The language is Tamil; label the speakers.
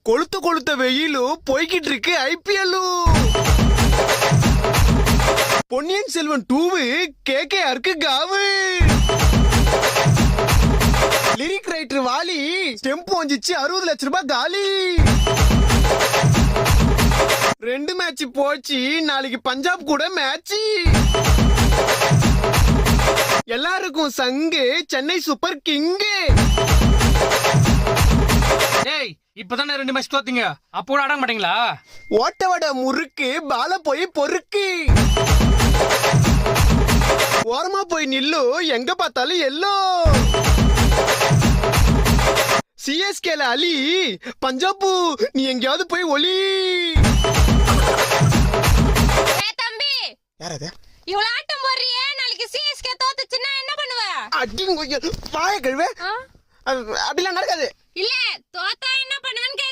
Speaker 1: கொளுத்த கொளுத்த வெயிலும் போய்கிட்டு இருக்கு ஐபிஎல். பொன்னியின் செல்வன் 2 கேகேஆருக்கு காவு. லிரிக் ரைட்டர் வாலி ஸ்டெம்ப் வந்துச்சு 60 லட்சம் ரூபாய் காலி. 2 மேட்ச் போச்சு, நாளைக்கு பஞ்சாப் கூட மேட்ச். எல்லாருக்கும் சங்கு சென்னை சூப்பர் கிங்கு.
Speaker 2: ஏய் இப்பதானே 2 மேட்ச் தோத்தீங்க, அப்போ கூட ஆட மாட்டீங்களா?
Speaker 1: ஓட்ட வட முறுக்கு பால போய் பொறுக்கு. ஓரமா போய் நில்லு, எங்க பார்த்தாலும் எல்லோ. சிஎஸ்கேல அலி, பஞ்சாபு நீ எங்கயாவது போய் ஒலி.
Speaker 3: தம்பி
Speaker 1: யாரது?
Speaker 3: இவ்வளவு ஆட்டம் போடுறியே, நாளைக்கு சிஎஸ்கே தோத்துச்சுன்னா என்ன பண்ணுவ?
Speaker 1: அடிங்க வாய கழுவே. அப்படிலாம் நடக்காது.
Speaker 3: இல்ல தோத்தா என்ன பண்ணுவேன்னு கேக்குற.